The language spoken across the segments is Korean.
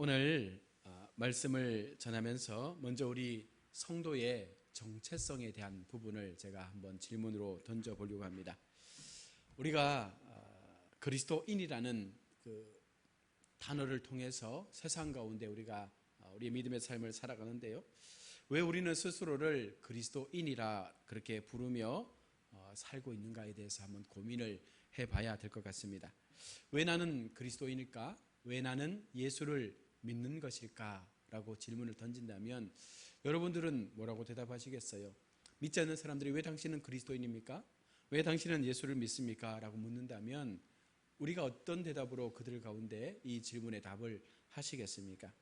오늘 말씀을 전하면서 먼저 우리 성도의 정체성에 대한 부분을 제가 한번 질문으로 던져보려고 합니다. 우리가 그리스도인이라는 그 단어를 통해서 세상 가운데 우리가 우리의 믿음의 삶을 살아가는데요. 왜 우리는 스스로를 그리스도인이라 그렇게 부르며 살고 있는가에 대해서 한번 고민을 해봐야 될 것 같습니다. 왜 나는 그리스도인일까? 왜 나는 예수를 믿는 것일까? 라고 질문을 던진다면 여러분들은 뭐라고 대답하시겠어요? 믿지 않는 사람들이 왜 당신은 그리스도인입니까? 왜 당신은 예수를 믿습니까? 라고 묻는다면 우리가 어떤 대답으로 그들 가운데 이 질문에 답을 하시겠습니까?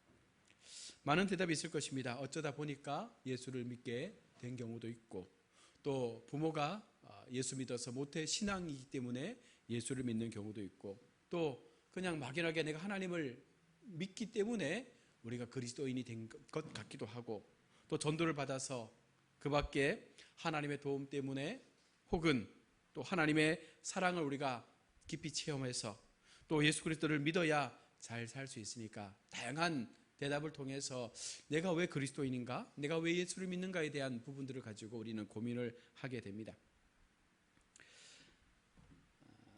많은 대답이 있을 것입니다. 어쩌다 보니까 예수를 믿게 된 경우도 있고, 또 부모가 예수 믿어서 모태 신앙이기 때문에 예수를 믿는 경우도 있고, 또 그냥 막연하게 내가 하나님을 믿기 때문에 우리가 그리스도인이 된 것 같기도 하고, 또 전도를 받아서 그 밖에 하나님의 도움 때문에 혹은 또 하나님의 사랑을 우리가 깊이 체험해서 또 예수 그리스도를 믿어야 잘 살 수 있으니까 다양한 대답을 통해서 내가 왜 그리스도인인가? 내가 왜 예수를 믿는가에 대한 부분들을 가지고 우리는 고민을 하게 됩니다.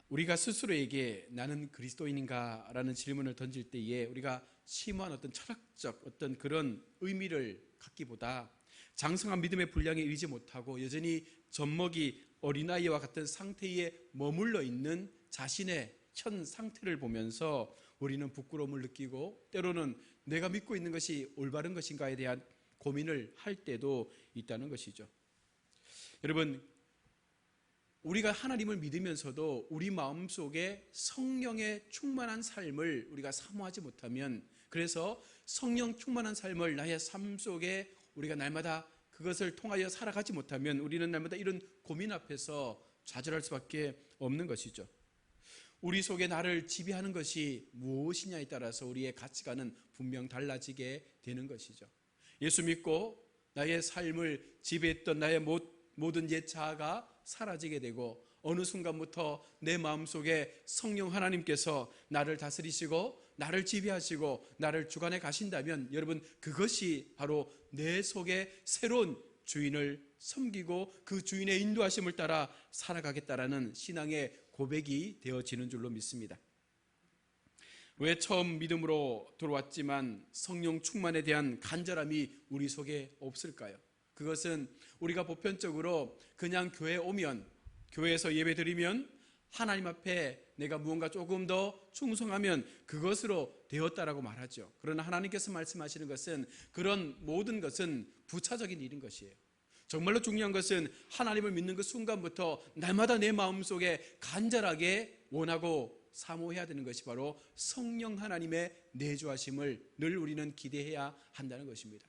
우리가 스스로에게 나는 그리스도인인가? 라는 질문을 던질 때에 우리가 심오한 어떤 철학적 어떤 그런 의미를 갖기보다 장성한 믿음의 분량에 이르지 못하고 여전히 젖먹이 어린아이와 같은 상태에 머물러 있는 자신의 현 상태를 보면서 우리는 부끄러움을 느끼고 때로는 내가 믿고 있는 것이 올바른 것인가에 대한 고민을 할 때도 있다는 것이죠. 여러분, 우리가 하나님을 믿으면서도 우리 마음속에 성령의 충만한 삶을 우리가 사모하지 못하면, 그래서 성령 충만한 삶을 나의 삶 속에 우리가 날마다 그것을 통하여 살아가지 못하면 우리는 날마다 이런 고민 앞에서 좌절할 수밖에 없는 것이죠. 우리 속에 나를 지배하는 것이 무엇이냐에 따라서 우리의 가치관은 분명 달라지게 되는 것이죠. 예수 믿고 나의 삶을 지배했던 나의 모든 옛 자아가 사라지게 되고 어느 순간부터 내 마음속에 성령 하나님께서 나를 다스리시고 나를 지배하시고 나를 주관해 가신다면 여러분, 그것이 바로 내 속에 새로운 주인을 섬기고 그 주인의 인도하심을 따라 살아가겠다라는 신앙의 고백이 되어지는 줄로 믿습니다. 왜 처음 믿음으로 들어왔지만 성령 충만에 대한 간절함이 우리 속에 없을까요? 그것은 우리가 보편적으로 그냥 교회에 오면, 교회에서 예배드리면, 하나님 앞에 내가 무언가 조금 더 충성하면 그것으로 되었다라고 말하죠. 그러나 하나님께서 말씀하시는 것은 그런 모든 것은 부차적인 일인 것이에요. 정말로 중요한 것은 하나님을 믿는 그 순간부터 날마다 내 마음속에 간절하게 원하고 사모해야 되는 것이 바로 성령 하나님의 내주하심을 늘 우리는 기대해야 한다는 것입니다.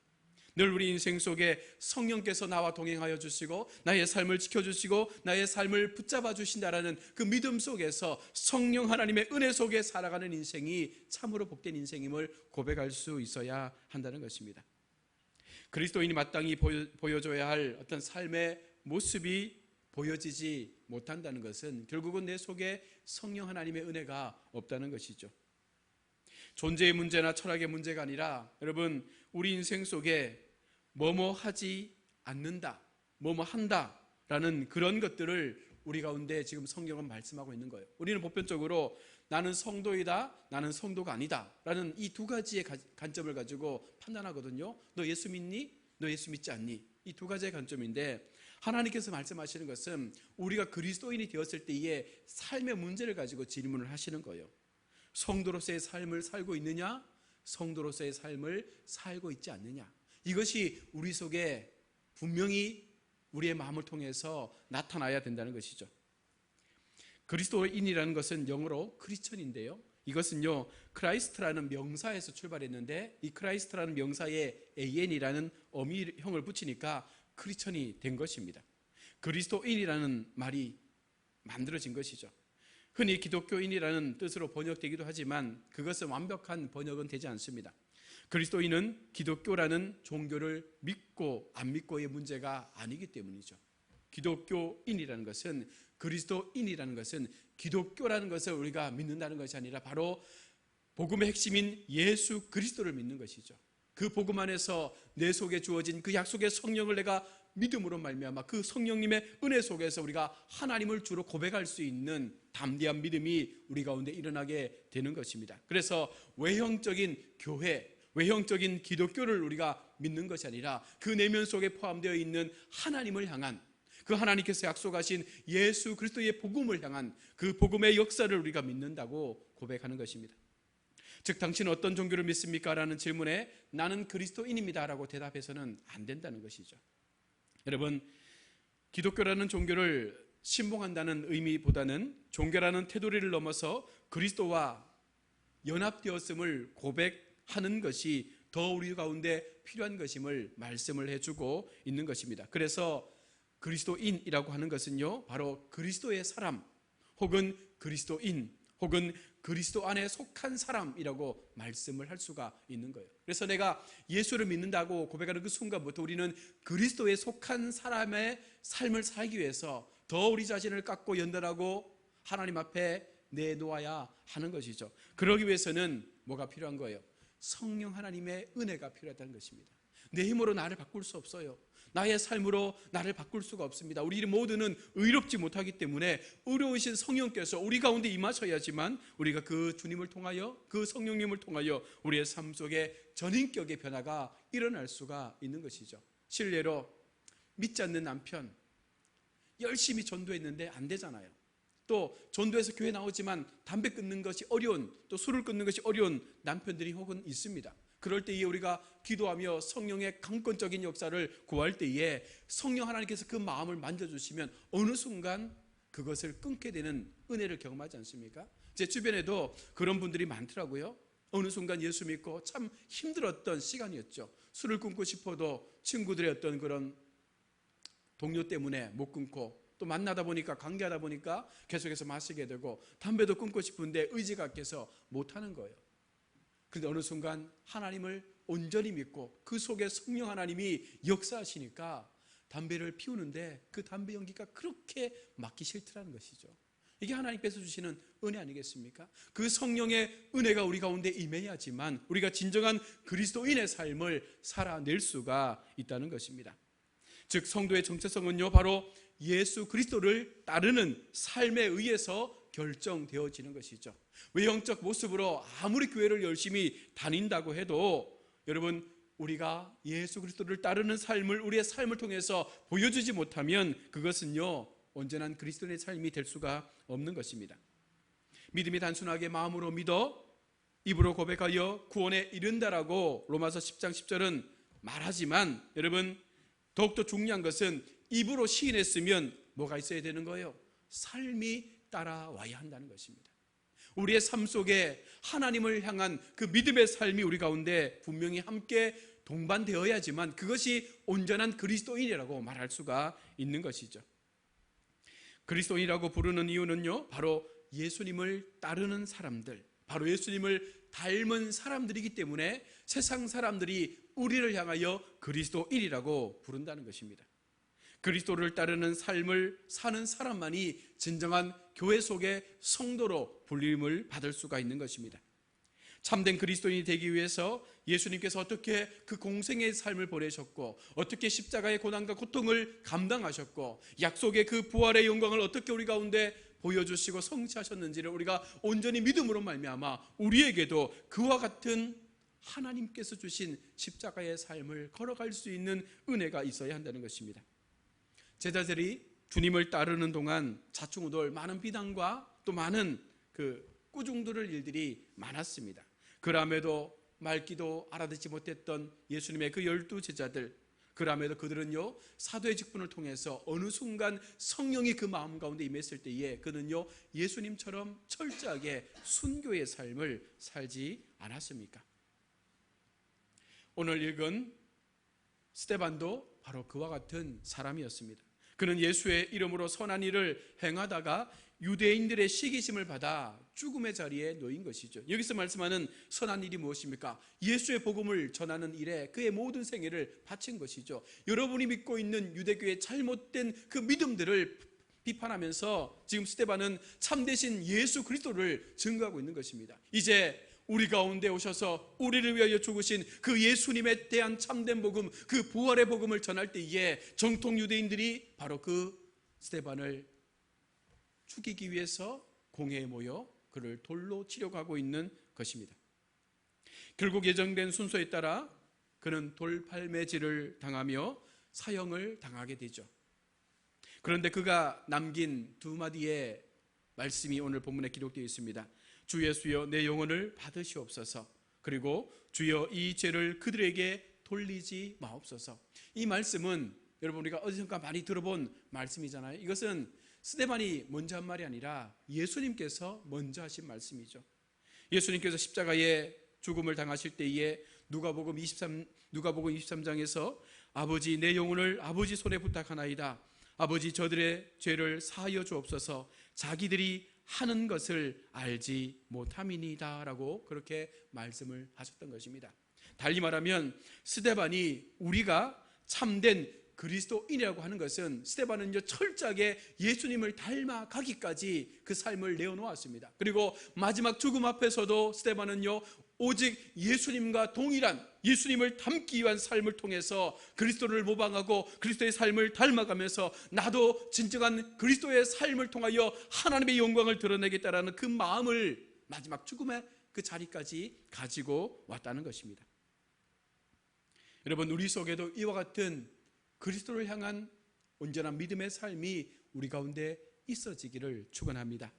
늘 우리 인생 속에 성령께서 나와 동행하여 주시고 나의 삶을 지켜주시고 나의 삶을 붙잡아 주신다라는 그 믿음 속에서 성령 하나님의 은혜 속에 살아가는 인생이 참으로 복된 인생임을 고백할 수 있어야 한다는 것입니다. 그리스도인이 마땅히 보여줘야 할 어떤 삶의 모습이 보여지지 못한다는 것은 결국은 내 속에 성령 하나님의 은혜가 없다는 것이죠. 존재의 문제나 철학의 문제가 아니라 여러분, 우리 인생 속에 뭐뭐 하지 않는다, 뭐뭐 한다라는 그런 것들을 우리 가운데 지금 성경은 말씀하고 있는 거예요. 우리는 보편적으로 나는 성도이다, 나는 성도가 아니다 라는 이 두 가지의 관점을 가지고 판단하거든요. 너 예수 믿니? 너 예수 믿지 않니? 이 두 가지의 관점인데 하나님께서 말씀하시는 것은 우리가 그리스도인이 되었을 때의 삶의 문제를 가지고 질문을 하시는 거예요. 성도로서의 삶을 살고 있느냐? 성도로서의 삶을 살고 있지 않느냐? 이것이 우리 속에 분명히 우리의 마음을 통해서 나타나야 된다는 것이죠. 그리스도인이라는 것은 영어로 크리스천인데요, 이것은요 크라이스트라는 명사에서 출발했는데 이 크라이스트라는 명사에 AN이라는 어미형을 붙이니까 크리스천이 된 것입니다. 그리스도인이라는 말이 만들어진 것이죠. 흔히 기독교인이라는 뜻으로 번역되기도 하지만 그것은 완벽한 번역은 되지 않습니다. 그리스도인은 기독교라는 종교를 믿고 안 믿고의 문제가 아니기 때문이죠. 기독교인이라는 것은, 그리스도인이라는 것은 기독교라는 것을 우리가 믿는다는 것이 아니라 바로 복음의 핵심인 예수 그리스도를 믿는 것이죠. 그 복음 안에서 내 속에 주어진 그 약속의 성령을 내가 믿음으로 말미암아 그 성령님의 은혜 속에서 우리가 하나님을 주로 고백할 수 있는 담대한 믿음이 우리 가운데 일어나게 되는 것입니다. 그래서 외형적인 교회, 외형적인 기독교를 우리가 믿는 것이 아니라 그 내면 속에 포함되어 있는 하나님을 향한, 그 하나님께서 약속하신 예수 그리스도의 복음을 향한 그 복음의 역사를 우리가 믿는다고 고백하는 것입니다. 즉 당신은 어떤 종교를 믿습니까? 라는 질문에 나는 그리스도인입니다 라고 대답해서는 안 된다는 것이죠. 여러분, 기독교라는 종교를 신봉한다는 의미보다는 종교라는 테두리를 넘어서 그리스도와 연합되었음을 고백하는 것이 더 우리 가운데 필요한 것임을 말씀을 해주고 있는 것입니다. 그래서 그리스도인이라고 하는 것은요, 바로 그리스도의 사람 혹은 그리스도인 혹은 그리스도 안에 속한 사람이라고 말씀을 할 수가 있는 거예요. 그래서 내가 예수를 믿는다고 고백하는 그 순간부터 우리는 그리스도에 속한 사람의 삶을 살기 위해서 더 우리 자신을 깎고 연단하고 하나님 앞에 내놓아야 하는 것이죠. 그러기 위해서는 뭐가 필요한 거예요? 성령 하나님의 은혜가 필요하다는 것입니다. 내 힘으로 나를 바꿀 수 없어요. 나의 삶으로 나를 바꿀 수가 없습니다. 우리 모두는 의롭지 못하기 때문에 의로우신 성령께서 우리 가운데 임하셔야지만 우리가 그 주님을 통하여, 그 성령님을 통하여 우리의 삶 속에 전인격의 변화가 일어날 수가 있는 것이죠. 실례로 믿지 않는 남편, 열심히 전도했는데 안 되잖아요. 또 전도해서 교회 나오지만 담배 끊는 것이 어려운, 또 술을 끊는 것이 어려운 남편들이 혹은 있습니다. 그럴 때에 우리가 기도하며 성령의 강권적인 역사를 구할 때에 성령 하나님께서 그 마음을 만져주시면 어느 순간 그것을 끊게 되는 은혜를 경험하지 않습니까? 제 주변에도 그런 분들이 많더라고요. 어느 순간 예수 믿고 참 힘들었던 시간이었죠. 술을 끊고 싶어도 친구들의 어떤 그런 동료 때문에 못 끊고, 또 만나다 보니까, 관계하다 보니까 계속해서 마시게 되고, 담배도 끊고 싶은데 의지가 약해서 못하는 거예요. 그런데 어느 순간 하나님을 온전히 믿고 그 속에 성령 하나님이 역사하시니까 담배를 피우는데 그 담배 연기가 그렇게 맡기 싫더라는 것이죠. 이게 하나님께서 주시는 은혜 아니겠습니까? 그 성령의 은혜가 우리 가운데 임해야지만 우리가 진정한 그리스도인의 삶을 살아낼 수가 있다는 것입니다. 즉 성도의 정체성은요, 바로 예수 그리스도를 따르는 삶에 의해서 결정되어지는 것이죠. 외형적 모습으로 아무리 교회를 열심히 다닌다고 해도 여러분, 우리가 예수 그리스도를 따르는 삶을 우리의 삶을 통해서 보여주지 못하면 그것은요, 온전한 그리스도인의 삶이 될 수가 없는 것입니다. 믿음이 단순하게 마음으로 믿어 입으로 고백하여 구원에 이른다라고 로마서 10장 10절은 말하지만, 여러분, 더욱더 중요한 것은 입으로 시인했으면 뭐가 있어야 되는 거예요? 삶이 따라와야 한다는 것입니다. 우리의 삶 속에 하나님을 향한 그 믿음의 삶이 우리 가운데 분명히 함께 동반되어야지만 그것이 온전한 그리스도인이라고 말할 수가 있는 것이죠. 그리스도인이라고 부르는 이유는요, 바로 예수님을 따르는 사람들, 바로 예수님을 닮은 사람들이기 때문에 세상 사람들이 우리를 향하여 그리스도인이라고 부른다는 것입니다. 그리스도를 따르는 삶을 사는 사람만이 진정한 교회 속의 성도로 불림을 받을 수가 있는 것입니다. 참된 그리스도인이 되기 위해서 예수님께서 어떻게 그 공생의 삶을 보내셨고, 어떻게 십자가의 고난과 고통을 감당하셨고, 약속의 그 부활의 영광을 어떻게 우리 가운데 보여주시고 성취하셨는지를 우리가 온전히 믿음으로 말미암아 우리에게도 그와 같은 하나님께서 주신 십자가의 삶을 걸어갈 수 있는 은혜가 있어야 한다는 것입니다. 제자들이 주님을 따르는 동안 좌충우돌 많은 비난과 또 많은 그 꾸중들을 일들이 많았습니다. 그럼에도 말귀도 알아듣지 못했던 예수님의 그 12 제자들, 그럼에도 그들은요, 사도의 직분을 통해서 어느 순간 성령이 그 마음 가운데 임했을 때에 그는요, 예수님처럼 철저하게 순교의 삶을 살지 않았습니까? 오늘 읽은 스데반도 바로 그와 같은 사람이었습니다. 그는 예수의 이름으로 선한 일을 행하다가 유대인들의 시기심을 받아 죽음의 자리에 놓인 것이죠. 여기서 말씀하는 선한 일이 무엇입니까? 예수의 복음을 전하는 일에 그의 모든 생애를 바친 것이죠. 여러분이 믿고 있는 유대교의 잘못된 그 믿음들을 비판하면서 지금 스데반은 참되신 예수 그리스도를 증거하고 있는 것입니다. 이제 우리 가운데 오셔서 우리를 위하여 죽으신 그 예수님에 대한 참된 복음, 그 부활의 복음을 전할 때에 정통 유대인들이 바로 그 스데반을 죽이기 위해서 공회에 모여 그를 돌로 치려고 하고 있는 것입니다. 결국 예정된 순서에 따라 그는 돌팔매질을 당하며 사형을 당하게 되죠. 그런데 그가 남긴 두 마디의 말씀이 오늘 본문에 기록되어 있습니다. 주 예수여 내 영혼을 받으시옵소서. 그리고 주여 이 죄를 그들에게 돌리지 마옵소서. 이 말씀은 여러분 우리가 어디선가 많이 들어본 말씀이잖아요. 이것은 스데반이 먼저 한 말이 아니라 예수님께서 먼저 하신 말씀이죠. 예수님께서 십자가에 죽음을 당하실 때에 누가복음 23장에서 아버지 내 영혼을 아버지 손에 부탁하나이다. 아버지 저들의 죄를 사하여 주옵소서. 자기들이 하는 것을 알지 못함이니이다 라고 그렇게 말씀을 하셨던 것입니다. 달리 말하면 스데반이 우리가 참된 그리스도인이라고 하는 것은 스데반은요 철저하게 예수님을 닮아가기까지 그 삶을 내어놓았습니다. 그리고 마지막 죽음 앞에서도 스데반은요 오직 예수님과 동일한 예수님을 닮기 위한 삶을 통해서 그리스도를 모방하고 그리스도의 삶을 닮아가면서 나도 진정한 그리스도의 삶을 통하여 하나님의 영광을 드러내겠다라는 그 마음을 마지막 죽음의 그 자리까지 가지고 왔다는 것입니다. 여러분 우리 속에도 이와 같은 그리스도를 향한 온전한 믿음의 삶이 우리 가운데 있어지기를 축원합니다.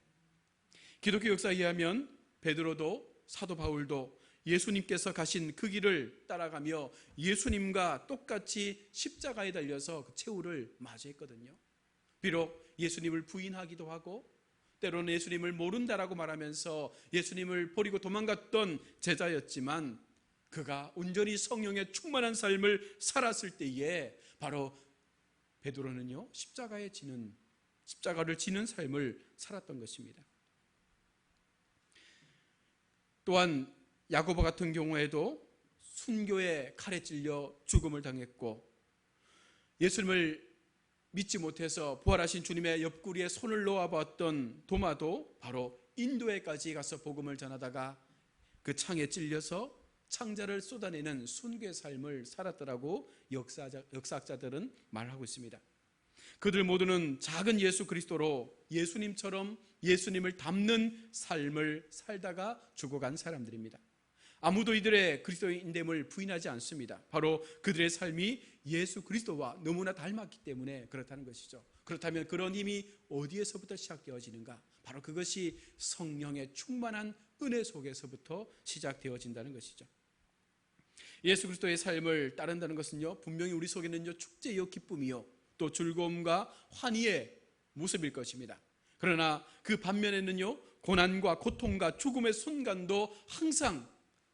기독교 역사에 의하면 베드로도 사도 바울도 예수님께서 가신 그 길을 따라가며 예수님과 똑같이 십자가에 달려서 그 최후를 맞이했거든요. 비록 예수님을 부인하기도 하고 때로는 예수님을 모른다라고 말하면서 예수님을 버리고 도망갔던 제자였지만 그가 온전히 성령의 충만한 삶을 살았을 때에 바로 베드로는요 십자가를 지는 삶을 살았던 것입니다. 또한 야고보 같은 경우에도 순교의 칼에 찔려 죽음을 당했고 예수님을 믿지 못해서 부활하신 주님의 옆구리에 손을 놓아봤던 도마도 바로 인도에까지 가서 복음을 전하다가 그 창에 찔려서 창자를 쏟아내는 순교의 삶을 살았더라고 역사학자들은 말하고 있습니다. 그들 모두는 작은 예수 그리스도로 예수님처럼 예수님을 닮는 삶을 살다가 죽어간 사람들입니다. 아무도 이들의 그리스도인됨을 부인하지 않습니다. 바로 그들의 삶이 예수 그리스도와 너무나 닮았기 때문에 그렇다는 것이죠. 그렇다면 그런 힘이 어디에서부터 시작되어지는가? 바로 그것이 성령의 충만한 은혜 속에서부터 시작되어진다는 것이죠. 예수 그리스도의 삶을 따른다는 것은요 분명히 우리 속에는요 축제요 기쁨이요 또 즐거움과 환희의 모습일 것입니다. 그러나 그 반면에는요 고난과 고통과 죽음의 순간도 항상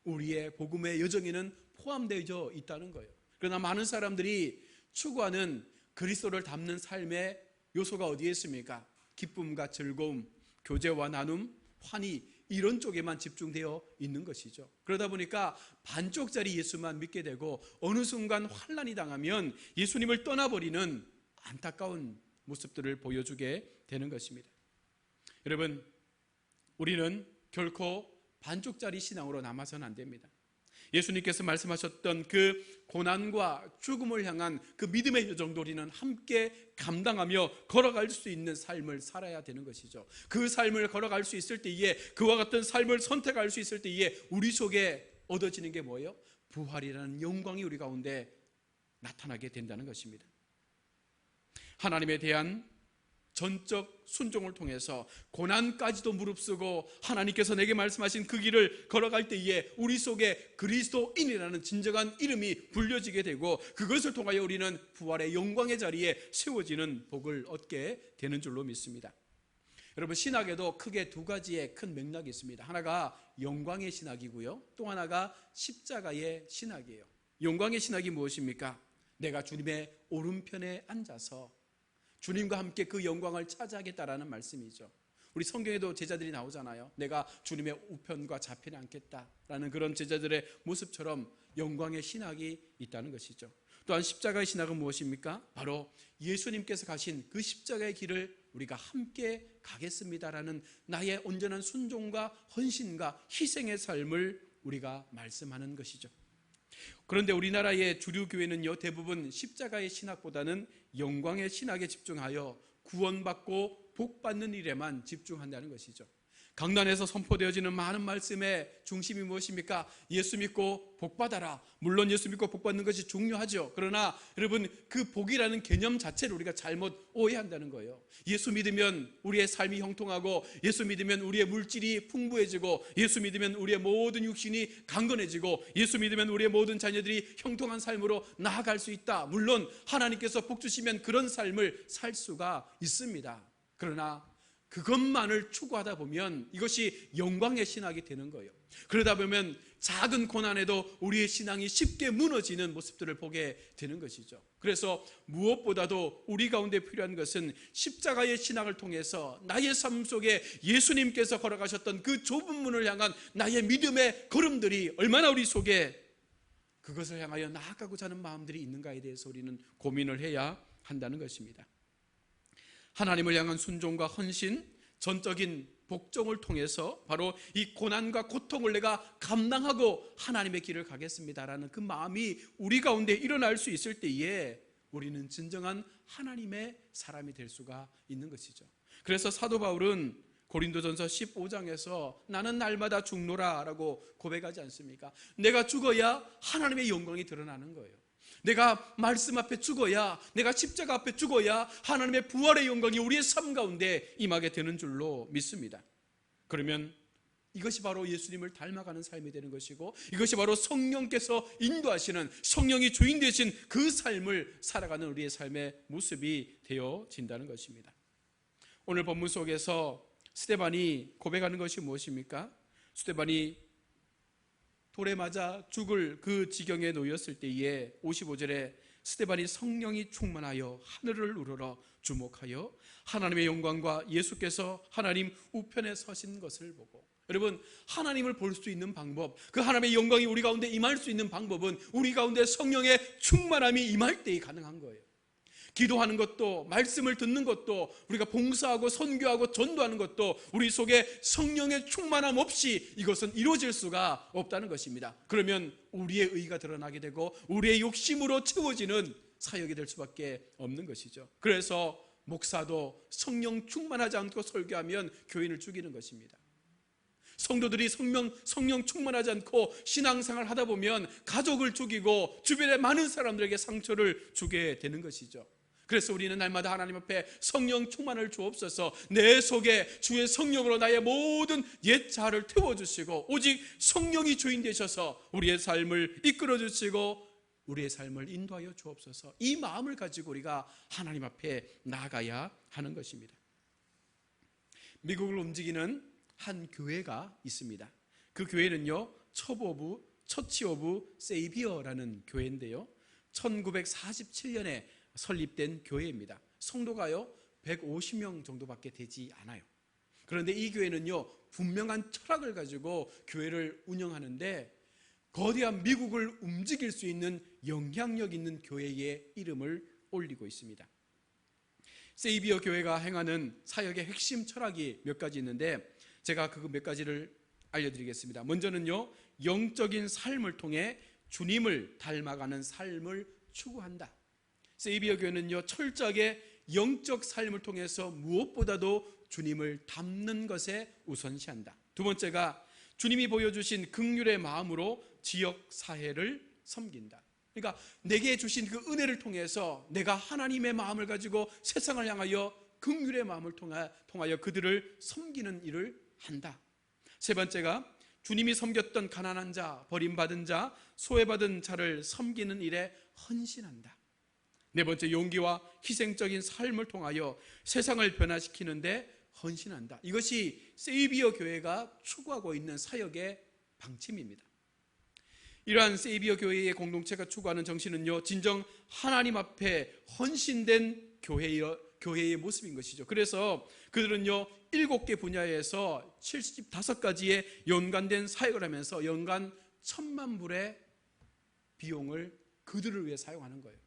우리의 복음의 여정에는 포함되어 있다는 거예요. 그러나 많은 사람들이 추구하는 그리스도를 닮는 삶의 요소가 어디에 있습니까? 기쁨과 즐거움, 교제와 나눔, 환희 이런 쪽에만 집중되어 있는 것이죠. 그러다 보니까 반쪽짜리 예수만 믿게 되고 어느 순간 환난이 당하면 예수님을 떠나버리는 안타까운 모습들을 보여주게 되는 것입니다. 여러분 우리는 결코 반쪽짜리 신앙으로 남아서는 안 됩니다. 예수님께서 말씀하셨던 그 고난과 죽음을 향한 그 믿음의 여정도 우리는 함께 감당하며 걸어갈 수 있는 삶을 살아야 되는 것이죠. 그 삶을 걸어갈 수 있을 때에 그와 같은 삶을 선택할 수 있을 때에 우리 속에 얻어지는 게 뭐예요? 부활이라는 영광이 우리 가운데 나타나게 된다는 것입니다. 하나님에 대한 전적 순종을 통해서 고난까지도 무릅쓰고 하나님께서 내게 말씀하신 그 길을 걸어갈 때에 우리 속에 그리스도인이라는 진정한 이름이 불려지게 되고 그것을 통하여 우리는 부활의 영광의 자리에 세워지는 복을 얻게 되는 줄로 믿습니다. 여러분 신학에도 크게 두 가지의 큰 맥락이 있습니다. 하나가 영광의 신학이고요. 또 하나가 십자가의 신학이에요. 영광의 신학이 무엇입니까? 내가 주님의 오른편에 앉아서 주님과 함께 그 영광을 차지하겠다라는 말씀이죠. 우리 성경에도 제자들이 나오잖아요. 내가 주님의 우편과 좌편에 앉겠다라는 그런 제자들의 모습처럼 영광의 신학이 있다는 것이죠. 또한 십자가의 신학은 무엇입니까? 바로 예수님께서 가신 그 십자가의 길을 우리가 함께 가겠습니다라는 나의 온전한 순종과 헌신과 희생의 삶을 우리가 말씀하는 것이죠. 그런데 우리나라의 주류 교회는요, 대부분 십자가의 신학보다는 영광의 신학에 집중하여 구원받고 복받는 일에만 집중한다는 것이죠. 강단에서 선포되어지는 많은 말씀의 중심이 무엇입니까? 예수 믿고 복받아라. 물론 예수 믿고 복받는 것이 중요하죠. 그러나 여러분, 그 복이라는 개념 자체를 우리가 잘못 오해한다는 거예요. 예수 믿으면 우리의 삶이 형통하고, 예수 믿으면 우리의 물질이 풍부해지고, 예수 믿으면 우리의 모든 육신이 강건해지고, 예수 믿으면 우리의 모든 자녀들이 형통한 삶으로 나아갈 수 있다. 물론 하나님께서 복 주시면 그런 삶을 살 수가 있습니다. 그러나 그것만을 추구하다 보면 이것이 영광의 신학이 되는 거예요. 그러다 보면 작은 고난에도 우리의 신앙이 쉽게 무너지는 모습들을 보게 되는 것이죠. 그래서 무엇보다도 우리 가운데 필요한 것은 십자가의 신학을 통해서 나의 삶 속에 예수님께서 걸어가셨던 그 좁은 문을 향한 나의 믿음의 걸음들이 얼마나 우리 속에 그것을 향하여 나아가고자 하는 마음들이 있는가에 대해서 우리는 고민을 해야 한다는 것입니다. 하나님을 향한 순종과 헌신, 전적인 복종을 통해서 바로 이 고난과 고통을 내가 감당하고 하나님의 길을 가겠습니다라는 그 마음이 우리 가운데 일어날 수 있을 때에 우리는 진정한 하나님의 사람이 될 수가 있는 것이죠. 그래서 사도 바울은 고린도전서 15장에서 나는 날마다 죽노라 라고 고백하지 않습니까? 내가 죽어야 하나님의 영광이 드러나는 거예요. 내가 말씀 앞에 죽어야, 내가 십자가 앞에 죽어야 하나님의 부활의 영광이 우리의 삶 가운데 임하게 되는 줄로 믿습니다. 그러면 이것이 바로 예수님을 닮아가는 삶이 되는 것이고, 이것이 바로 성령께서 인도하시는, 성령이 주인 되신 그 삶을 살아가는 우리의 삶의 모습이 되어진다는 것입니다. 오늘 본문 속에서 스데반이 고백하는 것이 무엇입니까? 스데반이 돌에 맞아 죽을 그 지경에 놓였을 때에 55절에 스데반이 성령이 충만하여 하늘을 우러러 주목하여 하나님의 영광과 예수께서 하나님 우편에 서신 것을 보고, 여러분, 하나님을 볼 수 있는 방법, 그 하나님의 영광이 우리 가운데 임할 수 있는 방법은 우리 가운데 성령의 충만함이 임할 때에 가능한 거예요. 기도하는 것도, 말씀을 듣는 것도, 우리가 봉사하고 선교하고 전도하는 것도 우리 속에 성령의 충만함 없이 이것은 이루어질 수가 없다는 것입니다. 그러면 우리의 의가 드러나게 되고 우리의 욕심으로 채워지는 사역이 될 수밖에 없는 것이죠. 그래서 목사도 성령 충만하지 않고 설교하면 교인을 죽이는 것입니다. 성도들이 성령 충만하지 않고 신앙생활을 하다 보면 가족을 죽이고 주변의 많은 사람들에게 상처를 주게 되는 것이죠. 그래서 우리는 날마다 하나님 앞에 성령 충만을 주옵소서, 내 속에 주의 성령으로 나의 모든 옛 자아를 태워주시고 오직 성령이 주인 되셔서 우리의 삶을 이끌어주시고 우리의 삶을 인도하여 주옵소서, 이 마음을 가지고 우리가 하나님 앞에 나아가야 하는 것입니다. 미국을 움직이는 한 교회가 있습니다. 그 교회는요, 처치 오브 세이비어라는 교회인데요, 1947년에 설립된 교회입니다. 성도가요 150명 정도밖에 되지 않아요. 그런데 이 교회는요 분명한 철학을 가지고 교회를 운영하는데 거대한 미국을 움직일 수 있는 영향력 있는 교회의 이름을 올리고 있습니다. 세이비어 교회가 행하는 사역의 핵심 철학이 몇 가지 있는데 제가 그 몇 가지를 알려드리겠습니다. 먼저는요, 영적인 삶을 통해 주님을 닮아가는 삶을 추구한다. 세이비어 교회는요 철저하게 영적 삶을 통해서 무엇보다도 주님을 닮는 것에 우선시한다. 두 번째가 주님이 보여주신 긍휼의 마음으로 지역 사회를 섬긴다. 그러니까 내게 주신 그 은혜를 통해서 내가 하나님의 마음을 가지고 세상을 향하여 긍휼의 마음을 통하여 그들을 섬기는 일을 한다. 세 번째가 주님이 섬겼던 가난한 자, 버림받은 자, 소외받은 자를 섬기는 일에 헌신한다. 네 번째, 용기와 희생적인 삶을 통하여 세상을 변화시키는데 헌신한다. 이것이 세이비어 교회가 추구하고 있는 사역의 방침입니다. 이러한 세이비어 교회의 공동체가 추구하는 정신은요, 진정 하나님 앞에 헌신된 교회의 모습인 것이죠. 그래서 그들은요 7개 분야에서 75가지의 연관된 사역을 하면서 연간 1,000만 불의 비용을 그들을 위해 사용하는 거예요.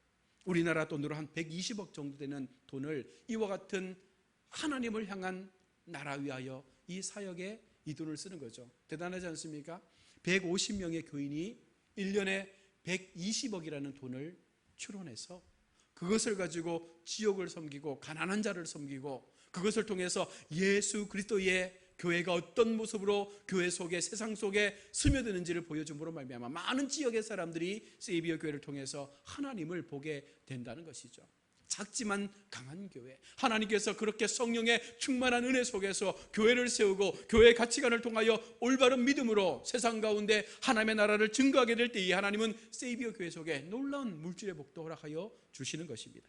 우리나라 돈으로 한 120억 정도 되는 돈을 이와 같은 하나님을 향한 나라 위하여 이 사역에 이 돈을 쓰는 거죠. 대단하지 않습니까? 150명의 교인이 1년에 120억이라는 돈을 출원해서 그것을 가지고 지역을 섬기고 가난한 자를 섬기고 그것을 통해서 예수 그리스도의 교회가 어떤 모습으로 교회 속에 세상 속에 스며드는지를 보여줌으로 말미암아 많은 지역의 사람들이 세이비어 교회를 통해서 하나님을 보게 된다는 것이죠. 작지만 강한 교회, 하나님께서 그렇게 성령의 충만한 은혜 속에서 교회를 세우고 교회의 가치관을 통하여 올바른 믿음으로 세상 가운데 하나님의 나라를 증거하게 될 때 이 하나님은 세이비어 교회 속에 놀라운 물질의 복도 허락하여 주시는 것입니다.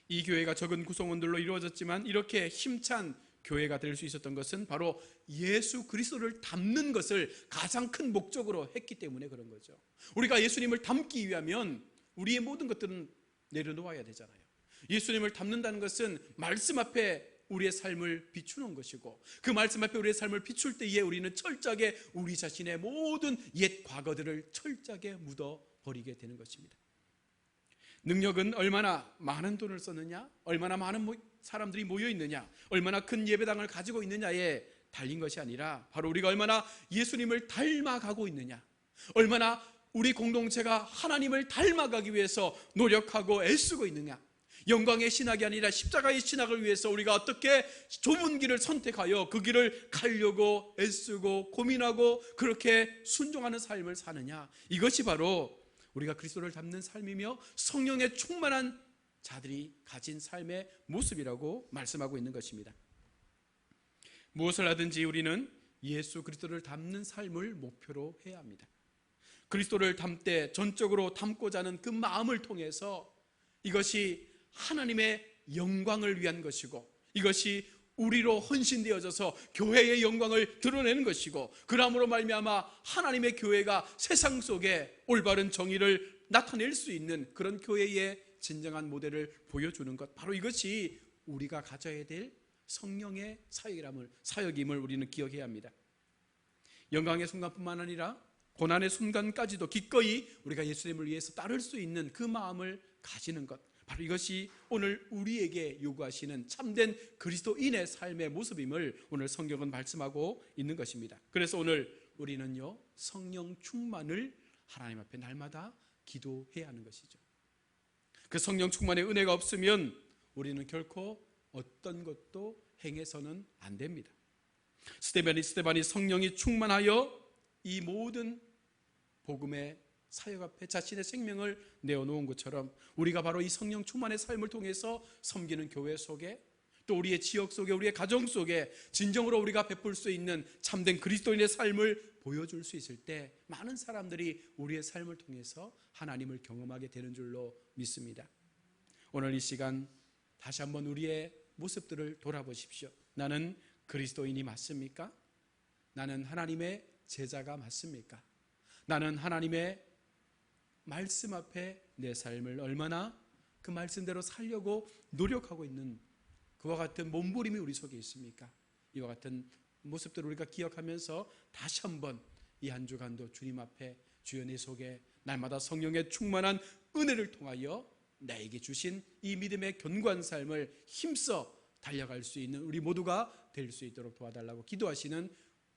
이 교회가 적은 구성원들로 이루어졌지만 이렇게 힘찬 교회가 될 수 있었던 것은 바로 예수 그리스도를 닮는 것을 가장 큰 목적으로 했기 때문에 그런 거죠. 우리가 예수님을 닮기 위하면 우리의 모든 것들은 내려놓아야 되잖아요. 예수님을 닮는다는 것은 말씀 앞에 우리의 삶을 비추는 것이고 그 말씀 앞에 우리의 삶을 비출 때에 우리는 철저하게 우리 자신의 모든 옛 과거들을 철저하게 묻어버리게 되는 것입니다. 능력은 얼마나 많은 돈을 썼느냐, 얼마나 많은 사람들이 모여 있느냐, 얼마나 큰 예배당을 가지고 있느냐에 달린 것이 아니라 바로 우리가 얼마나 예수님을 닮아가고 있느냐, 얼마나 우리 공동체가 하나님을 닮아가기 위해서 노력하고 애쓰고 있느냐, 영광의 신학이 아니라 십자가의 신학을 위해서 우리가 어떻게 좁은 길을 선택하여 그 길을 가려고 애쓰고 고민하고 그렇게 순종하는 삶을 사느냐, 이것이 바로 우리가 그리스도를 닮는 삶이며 성령의 충만한 자들이 가진 삶의 모습이라고 말씀하고 있는 것입니다. 무엇을 하든지 우리는 예수 그리스도를 닮는 삶을 목표로 해야 합니다. 그리스도를 닮되 전적으로 닮고자 하는 그 마음을 통해서 이것이 하나님의 영광을 위한 것이고 이것이 우리로 헌신되어져서 교회의 영광을 드러내는 것이고 그러므로 말미암아 하나님의 교회가 세상 속에 올바른 정의를 나타낼 수 있는 그런 교회의 진정한 모델을 보여주는 것, 바로 이것이 우리가 가져야 될 성령의 사역임을 우리는 기억해야 합니다. 영광의 순간뿐만 아니라 고난의 순간까지도 기꺼이 우리가 예수님을 위해서 따를 수 있는 그 마음을 가지는 것, 바로 이것이 오늘 우리에게 요구하시는 참된 그리스도인의 삶의 모습임을 오늘 성경은 말씀하고 있는 것입니다. 그래서 오늘 우리는요, 성령 충만을 하나님 앞에 날마다 기도해야 하는 것이죠. 그 성령 충만의 은혜가 없으면 우리는 결코 어떤 것도 행해서는 안 됩니다. 스데반이 성령이 충만하여 이 모든 복음의 사역 앞에 자신의 생명을 내어놓은 것처럼 우리가 바로 이 성령 충만의 삶을 통해서 섬기는 교회 속에 또 우리의 지역 속에 우리의 가정 속에 진정으로 우리가 베풀 수 있는 참된 그리스도인의 삶을 보여줄 수 있을 때 많은 사람들이 우리의 삶을 통해서 하나님을 경험하게 되는 줄로 믿습니다. 오늘 이 시간 다시 한번 우리의 모습들을 돌아보십시오. 나는 그리스도인이 맞습니까? 나는 하나님의 제자가 맞습니까? 나는 하나님의 말씀 앞에 내 삶을 얼마나 그 말씀대로 살려고 노력하고 있는 그와 같은 몸부림이 우리 속에 있습니까? 이와 같은 모습들을 우리가 기억하면서 다시 한번 이 한 주간도 주님 앞에 주여 내 속에 날마다 성령의 충만한 은혜를 통하여 나에게 주신 이 믿음의 견고한 삶을 힘써 달려갈 수 있는 우리 모두가 될 수 있도록 도와달라고 기도하시는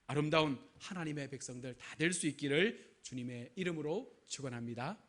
아름다운 하나님의 백성들 다 될 수 있기를 주님의 이름으로 축원합니다.